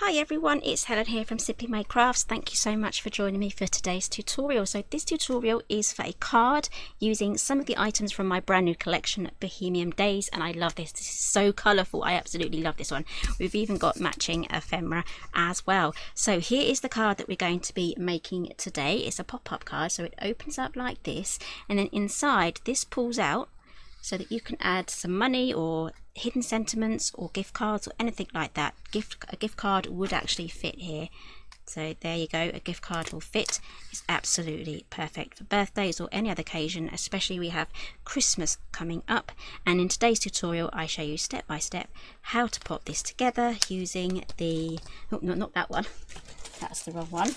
Hi everyone, it's Helen here from Simply Made Crafts. Thank you so much for joining me for today's tutorial. So this tutorial is for a card using some of the items from my brand new collection, Bohemian Days, and I love this. This is so colourful. I absolutely love this one. We've even got matching ephemera as well. So here is the card that we're going to be making today. It's a pop-up card, so it opens up like this, and then inside this pulls out so that you can add some money or hidden sentiments or gift cards or anything like that. A gift card would actually fit here. So there you go, a gift card will fit. It's absolutely perfect for birthdays or any other occasion, especially we have Christmas coming up. And in today's tutorial I show you step by step how to pop this together using the, oh no, not that one, that's the wrong one.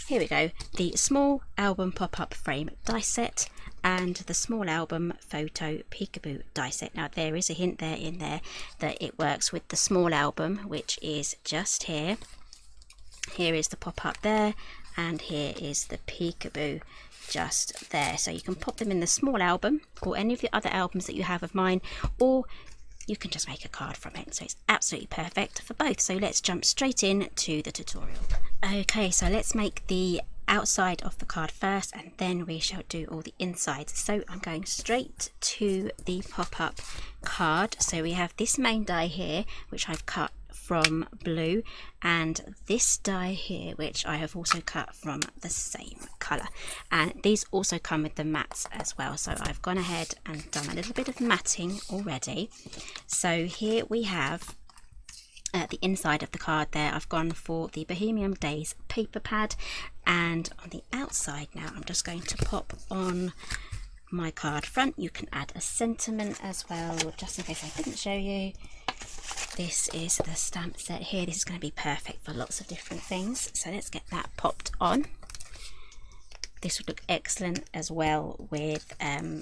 Here we go, the small album pop-up frame die set and the small album photo peekaboo die set. Now there is a hint there in there that it works with the small album, which is just here. Here is the pop-up there, and here is the peekaboo just there. So you can pop them in the small album or any of the other albums that you have of mine, or you can just make a card from it. So it's absolutely perfect for both. So let's jump straight in to the tutorial. Okay, so let's make the outside of the card first, and then we shall do all the insides. So I'm going straight to the pop-up card. So we have this main die here, which I've cut from blue, and this die here, which I have also cut from the same colour, and these also come with the mats as well. So I've gone ahead and done a little bit of matting already. So here we have the inside of the card there. I've gone for the Bohemian Days paper pad, and on the outside now I'm just going to pop on my card front. You can add a sentiment as well, just in case I didn't show you. This is the stamp set here. This is going to be perfect for lots of different things. So let's get that popped on. This would look excellent as well with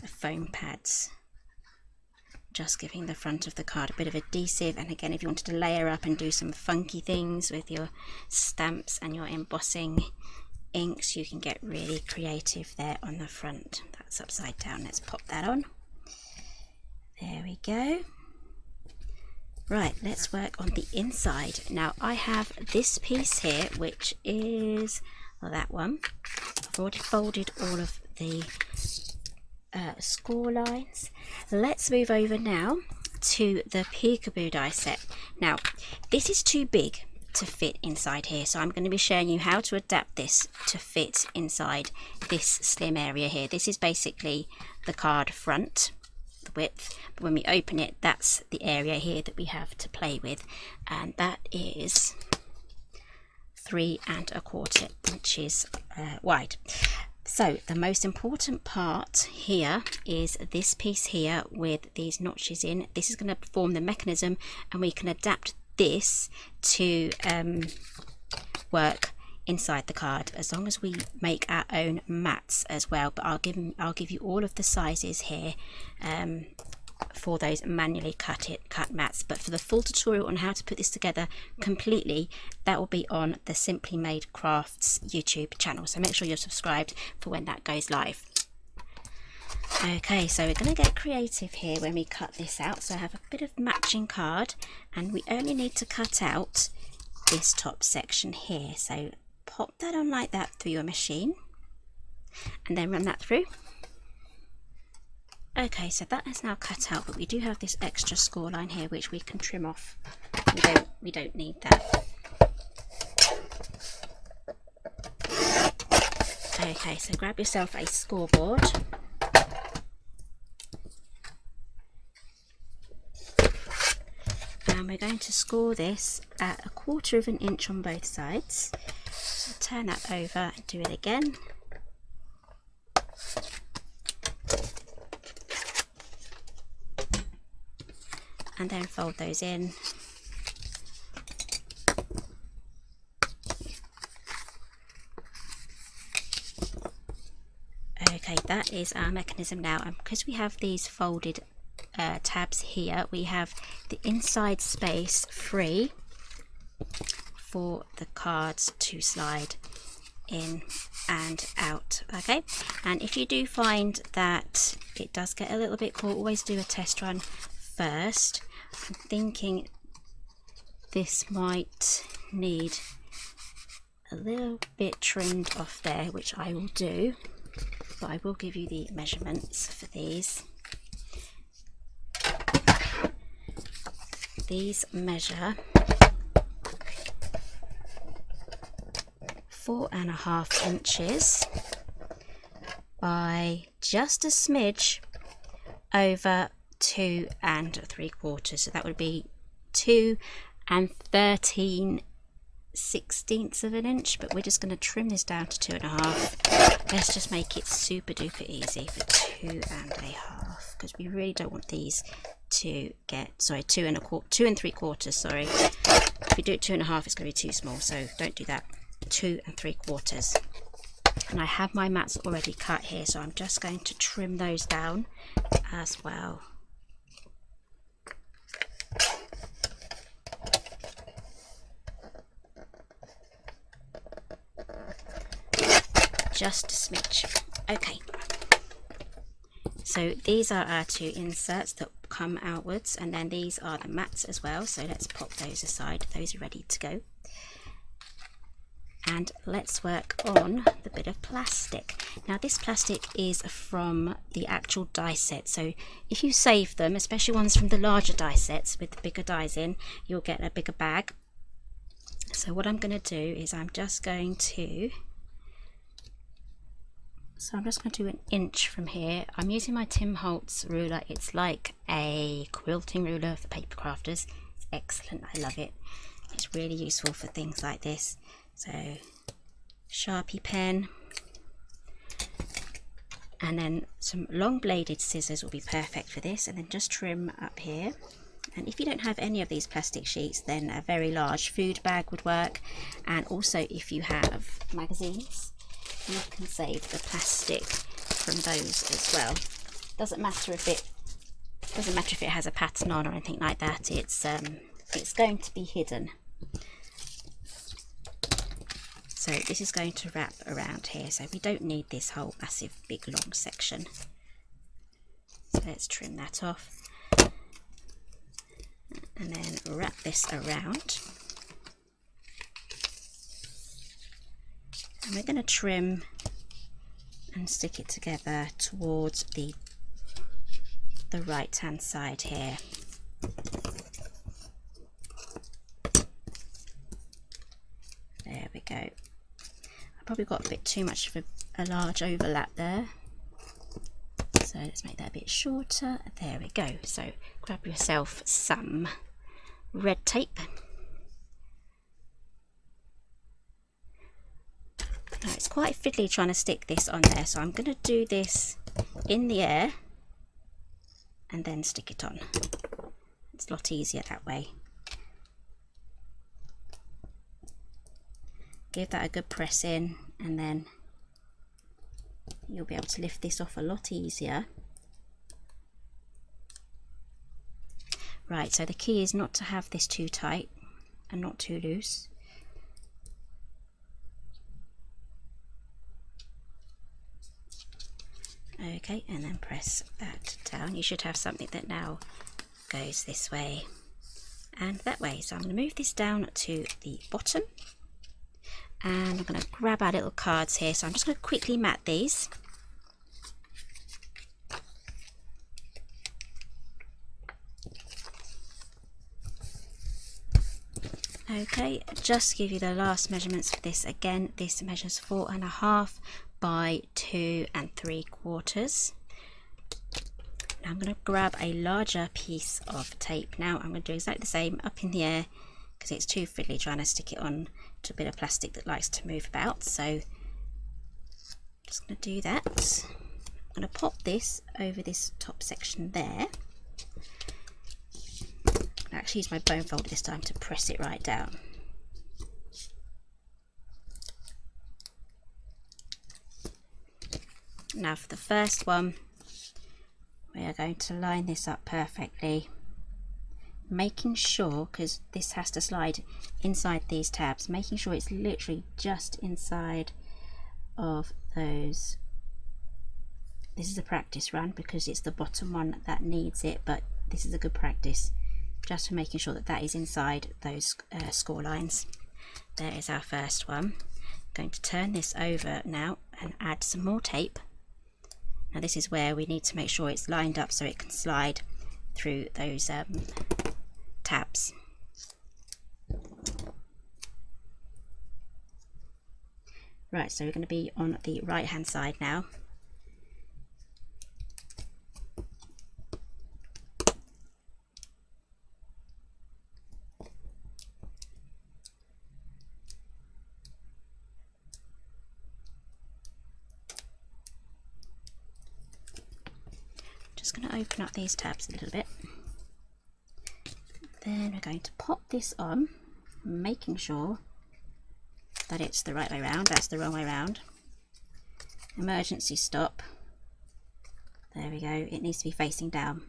foam pads, just giving the front of the card a bit of adhesive. And again, if you wanted to layer up and do some funky things with your stamps and your embossing inks, you can get really creative there on the front. That's upside down. Let's pop that on. There we go. Right, let's work on the inside. Now I have this piece here, which is that one. I've already folded all of the score lines. Let's move over now to the peekaboo die set. Now this is too big to fit inside here, so I'm going to be showing you how to adapt this to fit inside this slim area here. This is basically the card front, the width, but when we open it, that's the area here that we have to play with, and that is 3 1/4 inches wide. So the most important part here is this piece here with these notches in. This is going to form the mechanism, and we can adapt this to work inside the card as long as we make our own mats as well. But I'll give you all of the sizes here for those manually cut mats. But for the full tutorial on how to put this together completely, that will be on the Simply Made Crafts YouTube channel, so make sure you're subscribed for when that goes live. Okay, so we're going to get creative here when we cut this out. So I have a bit of matching card, and we only need to cut out this top section here. So pop that on like that through your machine and then run that through. Okay, so that is now cut out, but we do have this extra score line here which we can trim off. We don't need that. Okay, so grab yourself a scoreboard. And we're going to score this at 1/4 inch on both sides. So turn that over and do it again. And then fold those in. Okay, that is our mechanism now, and because we have these folded tabs here, we have the inside space free for the cards to slide in and out. Okay, and if you do find that it does get a little bit caught, always do a test run first. I'm thinking this might need a little bit trimmed off there, which I will do, but I will give you the measurements for these. These measure 4.5 inches by just a smidge over 2 3/4. So that would be 2 13/16 of an inch, but we're just going to trim this down to 2.5. Let's just make it super duper easy for 2.5, because we really don't want these to get, sorry, 2 3/4, sorry. If we do it 2.5, it's going to be too small, so don't do that. 2 3/4. And I have my mats already cut here, so I'm just going to trim those down as well. Just a smidge. Okay, so these are our 2 inserts that come outwards, and then these are the mats as well, so let's pop those aside. Those are ready to go. And let's work on the bit of plastic. Now this plastic is from the actual die set, so if you save them, especially ones from the larger die sets with the bigger dies in, you'll get a bigger bag. So what I'm going to do is I'm just going to do 1 inch from here. I'm using my Tim Holtz ruler. It's like a quilting ruler for paper crafters. It's excellent, I love it. It's really useful for things like this. So Sharpie pen, and then some long bladed scissors will be perfect for this, and then just trim up here. And if you don't have any of these plastic sheets, then a very large food bag would work, and also if you have magazines, you can save the plastic from those as well. Doesn't matter if it has a pattern on or anything like that. It's going to be hidden. So this is going to wrap around here, so we don't need this whole massive big long section. So let's trim that off and then wrap this around. And we're going to trim and stick it together towards the right hand side here. There we go. I probably got a bit too much of a large overlap there, so let's make that a bit shorter. There we go. So grab yourself some red tape. Now it's quite fiddly trying to stick this on there, so I'm going to do this in the air and then stick it on. It's a lot easier that way. Give that a good press in, and then you'll be able to lift this off a lot easier. Right, so the key is not to have this too tight and not too loose. Okay, and then press that down. You should have something that now goes this way and that way. So I'm going to move this down to the bottom, and I'm going to grab our little cards here. So I'm just going to quickly mat these. Okay, just give you the last measurements for this. Again, this measures 4.5 by 2 3/4. Now I'm going to grab a larger piece of tape. Now I'm going to do exactly the same up in the air, because it's too fiddly trying to stick it on to a bit of plastic that likes to move about. So I'm just going to do that. I'm going to pop this over this top section there. I actually use my bone folder this time to press it right down. Now for the first one, we are going to line this up perfectly, making sure, because this has to slide inside these tabs, making sure it's literally just inside of those. This is a practice run because it's the bottom one that needs it, but this is a good practice just for making sure that that is inside those score lines. There is our first one. Going to turn this over now and add some more tape. Now this is where we need to make sure it's lined up so it can slide through those tabs. Right, so we're going to be on the right hand side now. Just going to open up these tabs a little bit. Then we're going to pop this on, making sure that it's the right way round. That's the wrong way round. Emergency stop. There we go. It needs to be facing down.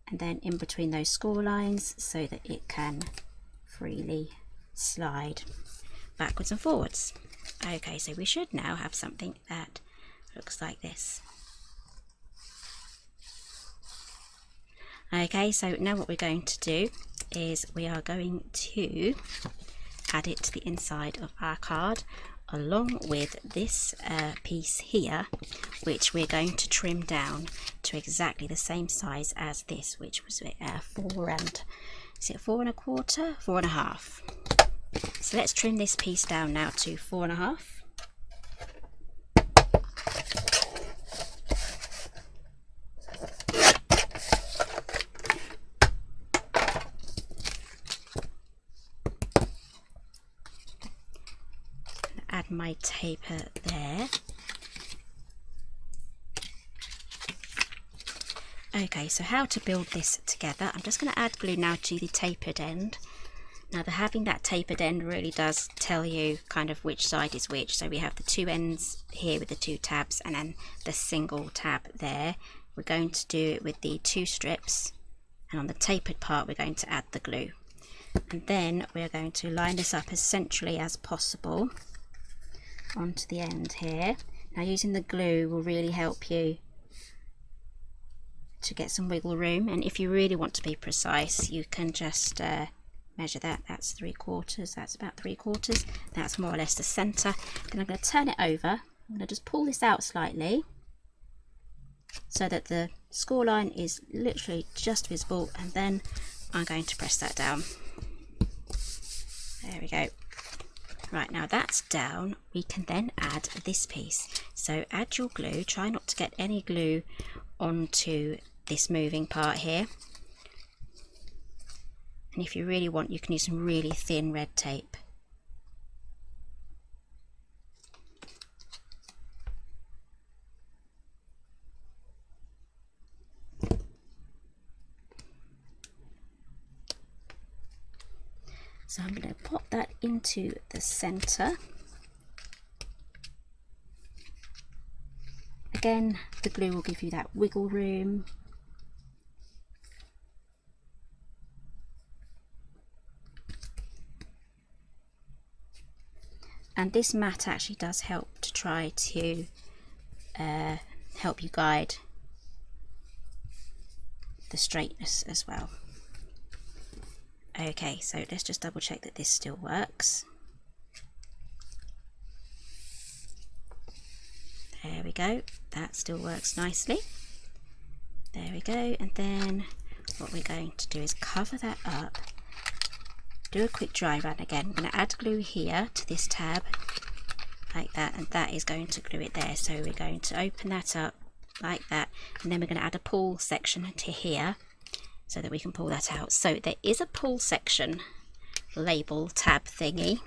And then in between those score lines so that it can freely slide backwards and forwards. Okay, so we should now have something that looks like this. Okay, so now what we're going to do is we are going to add it to the inside of our card along with this piece here, which we're going to trim down to exactly the same size as this, which was 4 and, is it 4 1/4? 4 1/2. So let's trim this piece down now to 4 1/2. Add my taper there. Okay, so how to build this together. I'm just going to add glue now to the tapered end. Now having that tapered end really does tell you kind of which side is which. So we have the two ends here with the 2 tabs and then the single tab there. We're going to do it with the 2 strips, and on the tapered part we're going to add the glue. And then we're going to line this up as centrally as possible onto the end here. Now using the glue will really help you to get some wiggle room, and if you really want to be precise you can just measure that. That's 3/4, that's about 3/4, that's more or less the center. Then I'm going to turn it over. I'm going to just pull this out slightly so that the score line is literally just visible, and then I'm going to press that down. There we go. Right, now that's down, we can then add this piece. So add your glue, try not to get any glue onto this moving part here. And if you really want, you can use some really thin red tape. So I'm going to pop that into the center. Again, the glue will give you that wiggle room. And this mat actually does help to try to help you guide the straightness as well. Okay, so let's just double check that this still works. There we go, that still works nicely. There we go, and then what we're going to do is cover that up, do a quick dry run again. We're going to add glue here to this tab like that, and that is going to glue it there. So we're going to open that up like that, and then we're going to add a pull section to here so that we can pull that out. So there is a pull section label tab thingy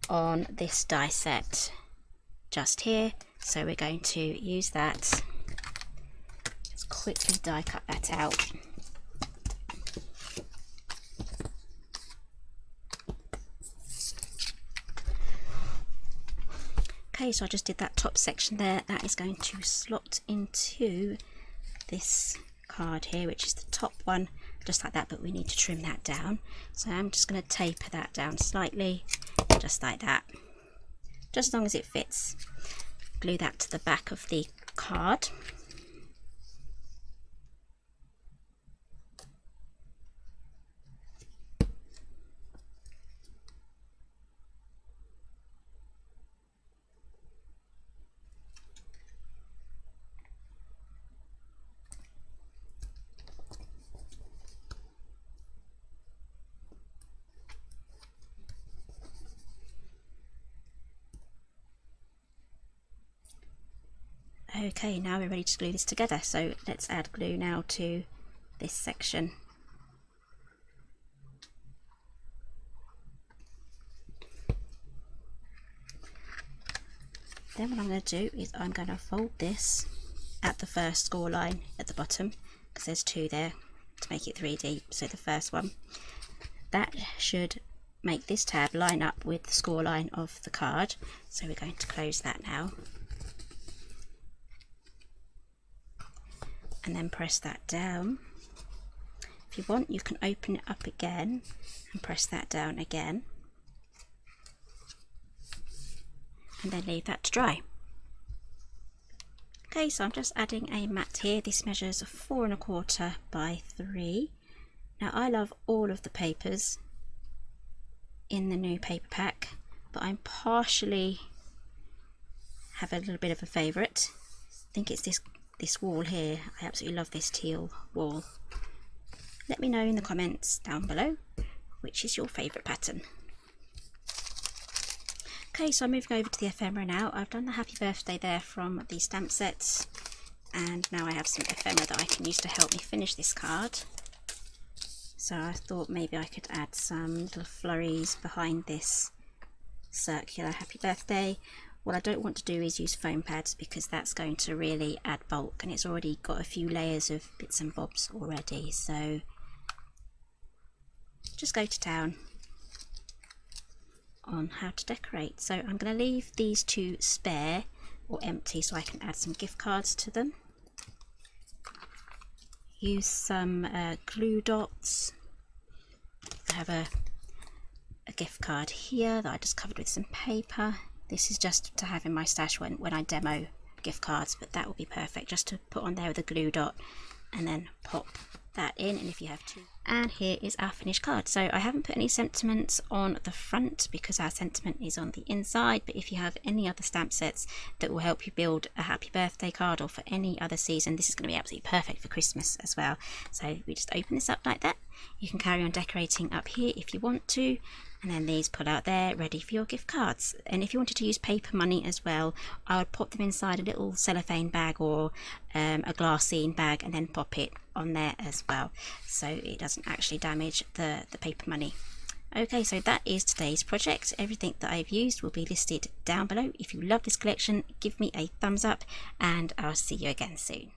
on this die set just here, so we're going to use that. Let's quickly die cut that out. Okay, so I just did that top section there. That is going to slot into this card here, which is the top one, just like that, but we need to trim that down. So I'm just going to taper that down slightly, just like that, just as long as it fits. Glue that to the back of the card. Okay, now we're ready to glue this together, so let's add glue now to this section. Then what I'm going to do is I'm going to fold this at the first score line at the bottom, because there's 2 there to make it 3D. So the first one, that should make this tab line up with the score line of the card. So we're going to close that now. And then press that down. If you want, you can open it up again and press that down again. And then leave that to dry. Okay, so I'm just adding a mat here. This measures 4 1/4 by 3. Now I love all of the papers in the new paper pack, but I'm partially have a little bit of a favourite. I think it's this wall here. I absolutely love this teal wall. Let me know in the comments down below which is your favourite pattern. Okay, so I'm moving over to the ephemera now. I've done the happy birthday there from the stamp sets, and now I have some ephemera that I can use to help me finish this card. So I thought maybe I could add some little flurries behind this circular happy birthday. What I don't want to do is use foam pads, because that's going to really add bulk, and it's already got a few layers of bits and bobs already. So just go to town on how to decorate. So I'm going to leave these 2 spare or empty so I can add some gift cards to them. Use some glue dots. I have a gift card here that I just covered with some paper. This is just to have in my stash when I demo gift cards, but that will be perfect just to put on there with a glue dot and then pop that in. And if you have 2. And here is our finished card. So I haven't put any sentiments on the front because our sentiment is on the inside, but if you have any other stamp sets that will help you build a happy birthday card or for any other season, this is going to be absolutely perfect for Christmas as well. So we just open this up like that. You can carry on decorating up here if you want to, and then these pull out there ready for your gift cards. And if you wanted to use paper money as well, I would pop them inside a little cellophane bag or a glassine bag and then pop it on there as well, so it doesn't actually damage the paper money. Okay, so that is today's project. Everything that I've used will be listed down below. If you love this collection, give me a thumbs up, and I'll see you again soon.